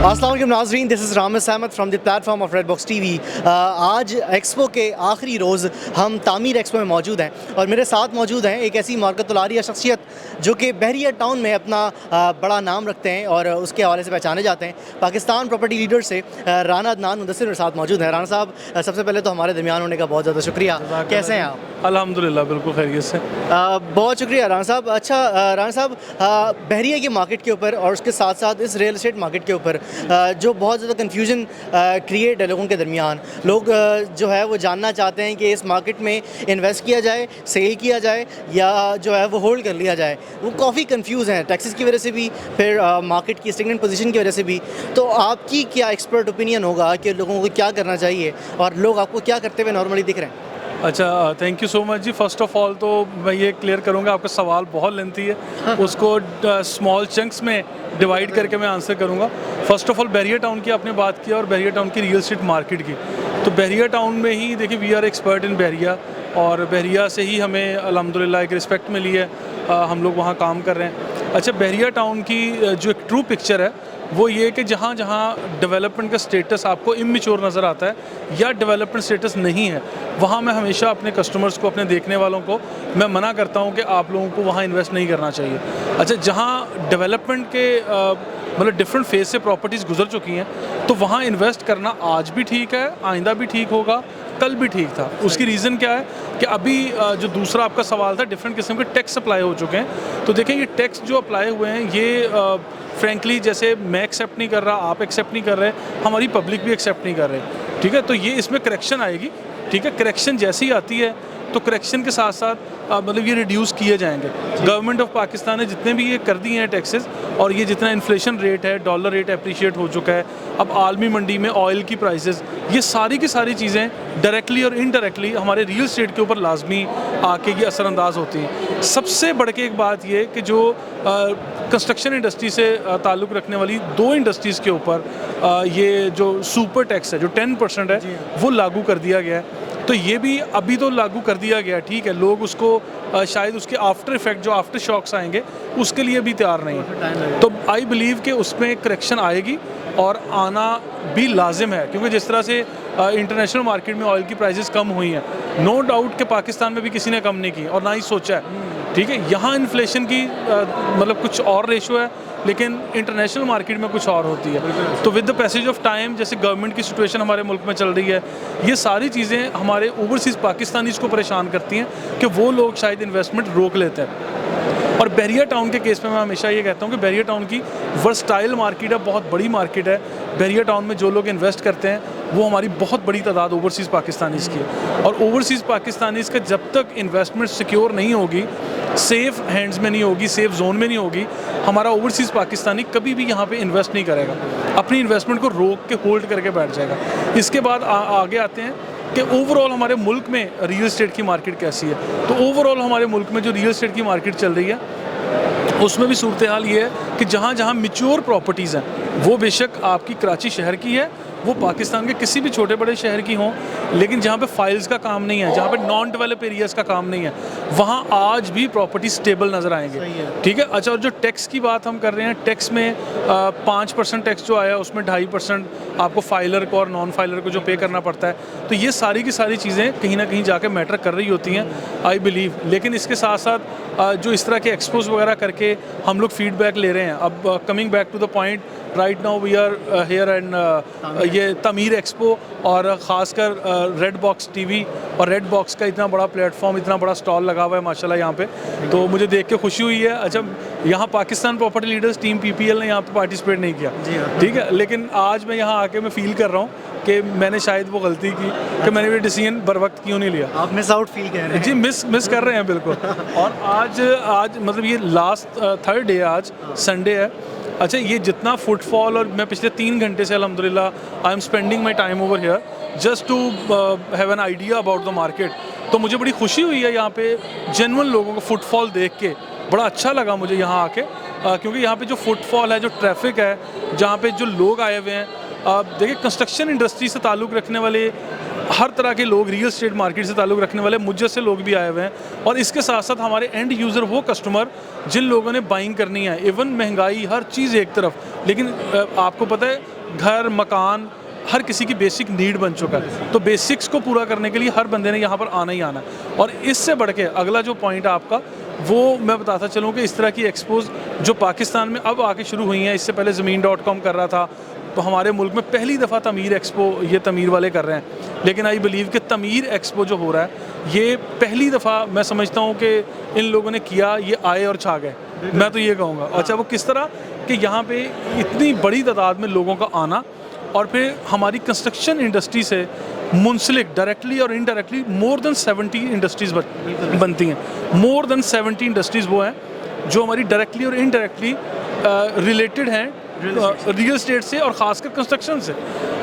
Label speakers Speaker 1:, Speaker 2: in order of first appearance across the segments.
Speaker 1: अस्सलाम वालेकुम नाज़रीन, this is Ramis Ahmad from the platform of red box TV. आज एक्सपो के आखिरी रोज़ हम तामीर एक्सपो में मौजूद हैं और मेरे साथ मौजूद हैं एक ऐसी मार्केतुल्लारिया शख्सियत जो कि बहरिया टाउन में अपना बड़ा नाम रखते हैं और उसके हवाले से पहचाने जाते हैं। पाकिस्तान प्रॉपर्टी लीडर से राना अदनान मुदस्सिर मेरे साथ मौजूद हैं। राना साहब, सबसे पहले तो हमारे दरमियान होने का बहुत ज़्यादा शुक्रिया। कैसे हैं आप?
Speaker 2: अल्हम्दुलिल्लाह बिल्कुल खैरियत से।
Speaker 1: बहुत शुक्रिया राना साहब। अच्छा राना साहब, बहरिया की मार्केट के ऊपर और उसके साथ साथ इस रियल एस्टेट मार्केट के ऊपर जो बहुत ज़्यादा कन्फ्यूजन क्रिएट है लोगों के दरमियान, लोग जो है वो जानना चाहते हैं कि इस मार्केट में इन्वेस्ट किया जाए, सेल किया जाए या जो है वो होल्ड कर लिया जाए। वो काफ़ी कंफ्यूज हैं, टैक्सेस की वजह से भी, फिर मार्केट की स्टेगनेंट पोजीशन की वजह से भी। तो आपकी क्या एक्सपर्ट ओपिनियन होगा कि लोगों को क्या करना चाहिए और लोग आपको क्या करते हुए नॉर्मली दिख रहे हैं?
Speaker 2: अच्छा, थैंक यू सो मच जी। फ़र्स्ट ऑफ़ ऑल तो मैं ये क्लियर करूँगा, आपका सवाल बहुत लेंथी है, उसको स्मॉल चंक्स में डिवाइड करके मैं आंसर करूँगा। First of all Bahria town की आपने बात की और बहरिया टाउन की रियल एस्टेट मार्केट की। तो बहरिया टाउन में ही देखिए, वी आर एक्सपर्ट इन बहरिया और बहरिया से ही हमें अल्हम्दुलिल्लाह एक रिस्पेक्ट मिली है, हम लोग वहाँ काम कर रहे हैं। अच्छा, बहरिया टाउन की जो एक ट्रू पिक्चर है वो ये कि जहाँ जहाँ डेवलपमेंट का स्टेटस आपको इमेच्योर नज़र आता है या डेवलपमेंट स्टेटस नहीं है, वहाँ मैं हमेशा अपने कस्टमर्स को, अपने देखने वालों को मैं मना करता हूँ कि आप लोगों को वहाँ इन्वेस्ट नहीं करना चाहिए। अच्छा, जहाँ डेवलपमेंट के मतलब डिफरेंट फेज से प्रॉपर्टीज़ गुजर चुकी हैं, तो वहाँ इन्वेस्ट करना आज भी ठीक है, आइंदा भी ठीक होगा, कल भी ठीक था। उसकी रीज़न क्या है कि अभी जो दूसरा आपका सवाल था, डिफरेंट किस्म के टैक्स अप्लाई हो चुके हैं। तो देखिए, ये टैक्स जो अप्लाई हुए हैं, ये फ्रेंकली जैसे मैं एक्सेप्ट नहीं कर रहा, आप एक्सेप्ट नहीं कर रहे, हमारी पब्लिक भी एक्सेप्ट नहीं कर रहे। ठीक है, तो ये इसमें करेक्शन आएगी। ठीक है, करेक्शन जैसी आती है तो करेक्शन के साथ साथ मतलब ये रिड्यूस किए जाएंगे। गवर्नमेंट ऑफ पाकिस्तान ने जितने भी ये कर दिए हैं टैक्सेस, और ये जितना इन्फ्लेशन रेट है, डॉलर रेट अप्रिशिएट हो चुका है, अब आलमी मंडी में ऑयल की प्राइसेस, ये सारी की सारी चीज़ें डायरेक्टली और इनडायरेक्टली हमारे रियल एस्टेट के ऊपर लाजमी आके ये असरअंदाज होती हैं। सबसे बढ़ के एक बात ये कि जो कंस्ट्रक्शन इंडस्ट्री से ताल्लुक़ रखने वाली दो इंडस्ट्रीज़ के ऊपर ये जो सुपर टैक्स है, जो 10% है, वो लागू कर दिया गया है। तो ये भी अभी तो लागू कर दिया गया, ठीक है, लोग उसको शायद उसके आफ्टर इफ़ेक्ट, जो आफ्टर शॉक्स आएंगे, उसके लिए भी तैयार नहीं है। तो आई बिलीव कि उसमें करेक्शन आएगी और आना भी लाजिम है, क्योंकि जिस तरह से इंटरनेशनल मार्केट में ऑयल की प्राइसेस कम हुई हैं, नो डाउट कि पाकिस्तान में भी किसी ने कम नहीं की और ना ही सोचा है। ठीक है, यहाँ इन्फ्लेशन की मतलब कुछ और रेशो है, लेकिन इंटरनेशनल मार्केट में कुछ और होती है। तो with the passage of time, जैसे गवर्नमेंट की सिचुएशन हमारे मुल्क में चल रही है, ये सारी चीज़ें हमारे ओवरसीज़ पाकिस्तानीज़ को परेशान करती हैं कि वो लोग शायद इन्वेस्टमेंट रोक लेते हैं। और बहरिया टाउन के केस में मैं हमेशा ये कहता हूँ कि बहरिया टाउन की वर्सटाइल मार्केट है, बहुत बड़ी मार्केट है। बहरिया टाउन में जो लोग इन्वेस्ट करते हैं वो हमारी बहुत बड़ी तादाद ओवरसीज़ पाकिस्तानीज़ की है, और ओवरसीज़ पाकिस्तानीज़ का जब तक इन्वेस्टमेंट सिक्योर नहीं होगी, सेफ़ हैंड्स में नहीं होगी, सेफ़ जोन में नहीं होगी, हमारा ओवरसीज़ पाकिस्तानी कभी भी यहाँ पे इन्वेस्ट नहीं करेगा, अपनी इन्वेस्टमेंट को रोक के होल्ड करके बैठ जाएगा। इसके बाद आगे आते हैं कि ओवरऑल हमारे मुल्क में रियल एस्टेट की मार्केट कैसी है। तो ओवरऑल हमारे मुल्क में जो रियल एस्टेट की मार्केट चल रही है, उसमें भी सूरत हाल ये है कि जहाँ जहाँ मैच्योर प्रॉपर्टीज़ हैं, वो बेशक आपकी कराची शहर की है, वो पाकिस्तान के किसी भी छोटे बड़े शहर की हों, लेकिन जहाँ पे फाइल्स का काम नहीं है, जहाँ पे नॉन डेवलप एरियाज़ का काम नहीं है, वहाँ आज भी प्रॉपर्टी स्टेबल नज़र आएंगे। ठीक है। अच्छा, और जो टैक्स की बात हम कर रहे हैं, टैक्स में 5% टैक्स जो आया, उसमें 2.5% आपको फाइलर को और नॉन फाइलर को जो पे करना पड़ता है। तो ये सारी की सारी चीज़ें कहीं ना कहीं जाके मैटर कर रही होती हैं, आई बिलीव। लेकिन इसके साथ साथ जो इस तरह के एक्सपोज वगैरह करके हम लोग फीडबैक ले रहे हैं, अब coming back to the point, right now we are here and ये तामीर एक्सपो और ख़ासकर रेड बॉक्स टीवी और रेड बॉक्स का इतना बड़ा प्लेटफॉर्म, इतना बड़ा स्टॉल लगा हुआ है माशाल्लाह यहाँ पे, तो मुझे देख के खुशी हुई है। अच्छा, यहाँ Pakistan property leaders team PPL ने यहाँ पे पार्टिसिपेट नहीं किया, ठीक है, लेकिन आज मैं यहाँ आके मैं फील कर रहा हूँ कि मैंने शायद वो गलती की कि मैंने ये डिसीजन बर वक्त क्यों नहीं लिया।
Speaker 1: आप मिस आउट फील कर रहे हैं?
Speaker 2: जी, मिस कर रहे हैं बिल्कुल। और आज मतलब ये लास्ट थर्ड डे, आज संडे है। अच्छा, ये जितना फुटफॉल, और मैं पिछले 3 घंटे से अल्हम्दुलिल्लाह I am spending my time over here just to have an idea about the market. तो मुझे बड़ी खुशी हुई है यहाँ पे जेन्युइन लोगों को फुटफॉल देख के, बड़ा अच्छा लगा मुझे यहाँ आके, क्योंकि यहाँ पे जो फुटफॉल है, जो ट्रैफिक है, जहाँ पे जो लोग आए हुए हैं, देखिए कंस्ट्रक्शन इंडस्ट्री से ताल्लुक़ रखने वाले हर तरह के लोग रियल एस्टेट मार्केट से ताल्लुक़ रखने वाले मुझ जैसे लोग भी आए हुए हैं, और इसके साथ साथ हमारे एंड यूज़र वो कस्टमर जिन लोगों ने बाइंग करनी है। इवन महंगाई हर चीज़ एक तरफ, लेकिन आपको पता है घर मकान हर किसी की बेसिक नीड बन चुका है, तो बेसिक्स को पूरा करने के लिए हर बंदे ने यहाँ पर आना ही आना है। और इससे बढ़ के अगला जो पॉइंट आपका वो मैं बताता चलूँ कि इस तरह की एक्सपोज जो पाकिस्तान में अब आके शुरू हुई हैं, इससे पहले ज़मीन.com कर रहा था, तो हमारे मुल्क में पहली दफ़ा तमीर एक्सपो ये तमीर वाले कर रहे हैं। लेकिन आई बिलीव कि तमीर एक्सपो जो हो रहा है ये पहली दफ़ा मैं समझता हूँ कि इन लोगों ने किया, ये आए और छा गए, मैं तो ये कहूँगा। अच्छा, वो किस तरह कि यहाँ पे इतनी बड़ी तादाद में लोगों का आना, और फिर हमारी कंस्ट्रक्शन इंडस्ट्री से मुंसलिक डायरेक्टली और इनडायरेक्टली मोर देन 70 इंडस्ट्रीज़ बनती हैं। मोर देन 70 इंडस्ट्रीज़ वो हैं जो हमारी डायरेक्टली और इनडायरेक्टली रिलेटेड हैं रियल एस्टेट से, और ख़ासकर कंस्ट्रक्शन से।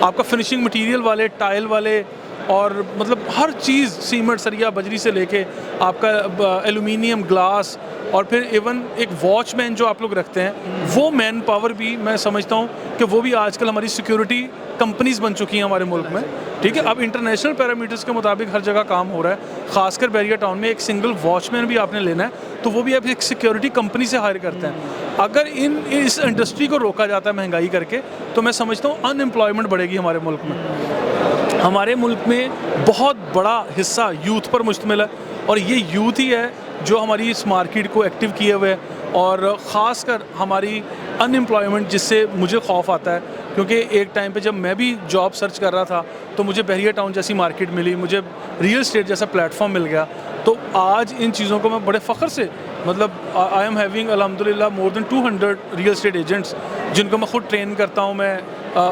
Speaker 2: आपका फिनिशिंग मटेरियल वाले, टाइल वाले, और मतलब हर चीज़, सीमेंट सरिया बजरी से लेके आपका एलुमिनियम ग्लास, और फिर इवन एक वॉचमैन जो आप लोग रखते हैं वो मैन पावर भी मैं समझता हूँ कि वो भी आजकल हमारी सिक्योरिटी कंपनीज बन चुकी हैं हमारे मुल्क में। ठीक है, अब इंटरनेशनल पैरामीटर्स के मुताबिक हर जगह काम हो रहा है। खासकर बैरिया टाउन में एक सिंगल वॉचमैन भी आपने लेना है तो वो भी आप एक सिक्योरिटी कंपनी से हायर करते हैं। अगर इस इंडस्ट्री को रोका जाता है महंगाई करके, तो मैं समझता हूँ अनएम्प्लॉयमेंट बढ़ेगी हमारे मुल्क में। हमारे मुल्क में बहुत बड़ा हिस्सा यूथ पर मुश्तमिल है, और ये यूथ ही है जो हमारी इस मार्केट को एक्टिव किए हुए है। और ख़ासकर हमारी अनएम्प्लॉयमेंट, जिससे मुझे खौफ आता है, क्योंकि एक टाइम पे जब मैं भी जॉब सर्च कर रहा था तो मुझे बैरिया टाउन जैसी मार्केट मिली, मुझे रियल एस्टेट जैसा प्लेटफॉर्म मिल गया। तो आज इन चीज़ों को मैं बड़े फ़ख्र से, मतलब आई एम हैविंग अल्हम्दुलिल्लाह more than 200 real estate agents जिनको मैं ख़ुद ट्रेन करता हूँ, मैं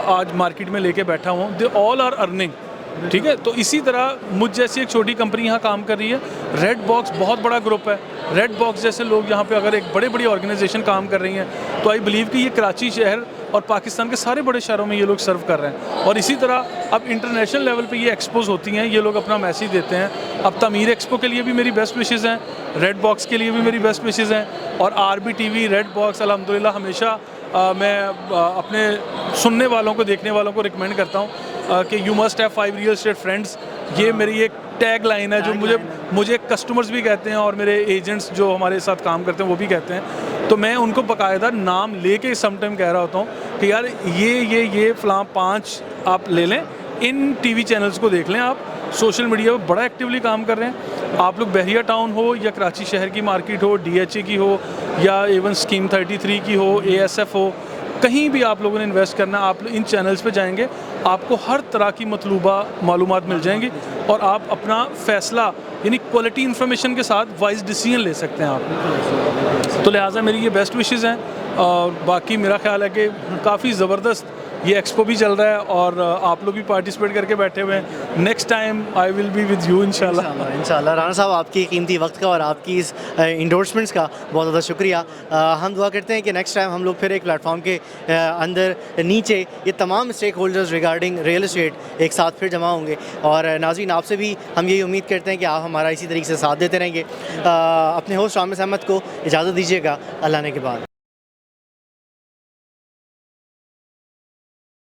Speaker 2: आज मार्केट में लेके बैठा हूँ। They all are earning. ठीक है, तो इसी तरह मुझ जैसी एक छोटी कंपनी यहाँ काम कर रही है। रेड बॉक्स बहुत बड़ा ग्रुप है। रेड बॉक्स जैसे लोग यहाँ पे अगर एक बड़ी बड़ी ऑर्गेनाइजेशन काम कर रही हैं, तो आई बिलीव कि ये कराची शहर और पाकिस्तान के सारे बड़े शहरों में ये लोग सर्व कर रहे हैं। और इसी तरह अब इंटरनेशनल लेवल पे ये एक्सपोज होती हैं, ये लोग अपना मैसेज देते हैं। अब तमीर एक्सपो के लिए भी मेरी बेस्ट विशेज़ हैं, रेड बॉक्स के लिए भी मेरी बेस्ट विशेज़ हैं, और RBTV रेड बॉक्स अल्हम्दुलिल्लाह हमेशा मैं अपने सुनने वालों को, देखने वालों को रिकमेंड करता हूँ कि you must have 5 real estate friends. ये मेरी एक टैग लाइन है जो मुझे कस्टमर्स भी कहते हैं, और मेरे एजेंट्स जो हमारे साथ काम करते हैं वो भी कहते हैं। तो मैं उनको बाकायदा नाम लेके समटाइम कह रहा होता हूँ कि यार ये फ़लाँ 5 आप ले लें, इन TV चैनल्स को देख लें, आप सोशल मीडिया पर बड़ा एक्टिवली काम कर रहे हैं। आप लोग बैरिया टाउन हो या कराची शहर की मार्केट हो, DHA की हो, या इवन स्कीम 33 की हो, ASF हो, कहीं भी आप लोगों ने इन्वेस्ट करना, आप इन चैनल्स पे जाएंगे, आपको हर तरह की मतलूबा मालूमात मिल जाएंगी, और आप अपना फ़ैसला यानी क्वालिटी इन्फॉर्मेशन के साथ वाइज डिसीजन ले सकते हैं आप। तो लिहाजा मेरी ये बेस्ट विशेज़ हैं, और बाकी मेरा ख्याल है कि काफ़ी ज़बरदस्त ये एक्सपो भी चल रहा है, और आप लोग भी पार्टिसिपेट करके बैठे हुए हैं। Next time I will be with you इंशाल्लाह।
Speaker 1: राना साहब, आपकी कीमती वक्त का और आपकी इस इंडोर्समेंट्स का बहुत ज़्यादा शुक्रिया। हम दुआ करते हैं कि नेक्स्ट टाइम हम लोग फिर एक प्लेटफॉर्म के अंदर नीचे ये तमाम stakeholders regarding real estate एक साथ फिर जमा होंगे। और नाज़रीन, आपसे भी हम यही उम्मीद करते हैं कि आप हमारा इसी तरीके से साथ देते रहेंगे। अपने होस्ट आमिर अहमद को इजाज़त दीजिएगा, अल्लाह ने के बाद।